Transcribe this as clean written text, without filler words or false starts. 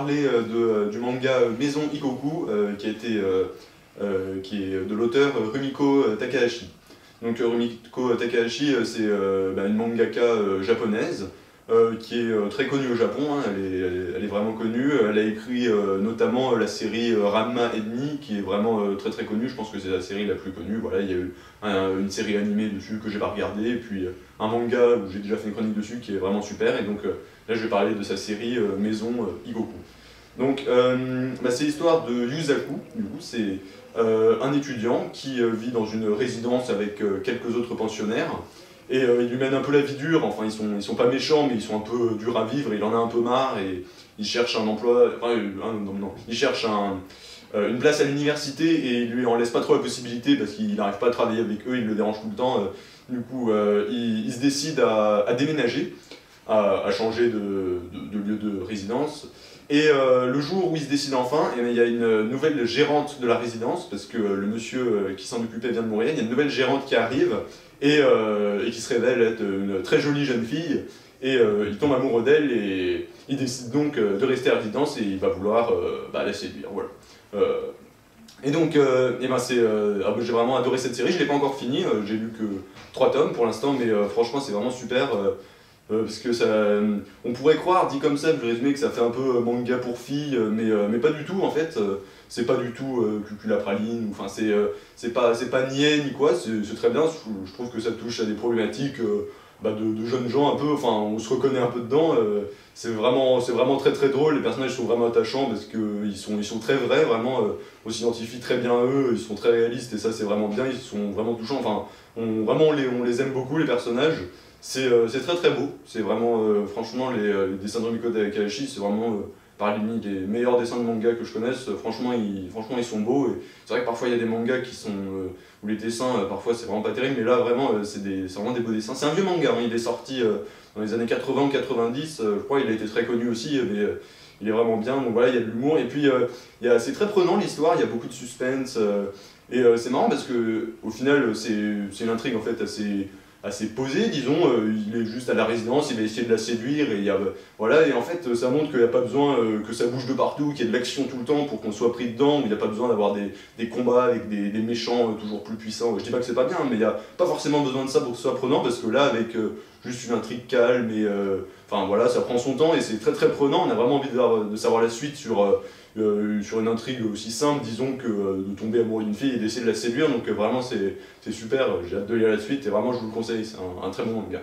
parler du manga Maison Ikoku, qui est de l'auteur Rumiko Takahashi. Donc Rumiko Takahashi, c'est une mangaka japonaise qui est très connue au Japon, hein. Elle est vraiment connue. Elle a écrit notamment la série Ranma et demi, qui est vraiment très très connue. Je pense que c'est la série la plus connue. Voilà, il y a eu une série animée dessus que j'ai pas regardée, et puis un manga où j'ai déjà fait une chronique dessus qui est vraiment super. Et donc là je vais parler de sa série Maison Ikoku. Donc c'est l'histoire de Yusaku. Du coup, c'est un étudiant qui vit dans une résidence avec quelques autres pensionnaires. Et il lui mène un peu la vie dure, enfin ils sont pas méchants mais ils sont un peu durs à vivre, il en a un peu marre et il cherche un emploi, il cherche une place à l'université et il lui en laisse pas trop la possibilité parce qu'il n'arrive pas à travailler avec eux, il le dérange tout le temps. Du coup il se décide à déménager, à changer de lieu de résidence. Et le jour où il se décide enfin, il y a une nouvelle gérante de la résidence, parce que le monsieur qui s'en occupait vient de mourir, il y a une nouvelle gérante qui arrive, et qui se révèle être une très jolie jeune fille, et il tombe amoureux d'elle, et il décide donc de rester à la résidence, et il va vouloir la séduire, voilà. Et donc, j'ai vraiment adoré cette série, je ne l'ai pas encore finie, j'ai lu que 3 tomes pour l'instant, mais franchement c'est vraiment super. Parce que on pourrait croire, dit comme ça, je vais résumer, que ça fait un peu manga pour filles, mais pas du tout en fait. C'est pas du tout cuculapraline, enfin c'est pas niais ni quoi, c'est très bien. Je trouve que ça touche à des problématiques de jeunes gens un peu, enfin on se reconnaît un peu dedans. C'est vraiment très très drôle, les personnages sont vraiment attachants parce qu'ils sont très vrais, vraiment, on s'identifie très bien à eux, ils sont très réalistes et ça c'est vraiment bien, ils sont vraiment touchants, enfin on les aime beaucoup les personnages. C'est très très beau, c'est vraiment, franchement, les dessins de Rumiko Takahashi, c'est vraiment parmi les meilleurs dessins de manga que je connaisse. Franchement, ils sont beaux, et c'est vrai que parfois il y a des mangas où les dessins, parfois c'est vraiment pas terrible, mais là vraiment, c'est vraiment des beaux dessins. C'est un vieux manga, hein, il est sorti dans les années 80 ou 90, je crois, il a été très connu aussi, mais il est vraiment bien, donc voilà, il y a de l'humour, et puis c'est très prenant l'histoire, il y a beaucoup de suspense, et c'est marrant parce que au final, c'est une intrigue en fait assez posé, disons, il est juste à la résidence, il va essayer de la séduire, et voilà, et en fait ça montre qu'il n'y a pas besoin que ça bouge de partout, qu'il y ait de l'action tout le temps pour qu'on soit pris dedans, il n'y a pas besoin d'avoir des combats avec des méchants toujours plus puissants. Je dis pas que c'est pas bien, mais il n'y a pas forcément besoin de ça pour que ce soit prenant, parce que là, avec juste une intrigue calme, et enfin voilà, ça prend son temps, et c'est très très prenant, on a vraiment envie de savoir la suite sur une intrigue aussi simple, disons, que de tomber amoureux d'une fille et d'essayer de la séduire, donc vraiment c'est super, j'ai hâte de lire la suite, et vraiment je vous le conseille, c'est un très bon manga.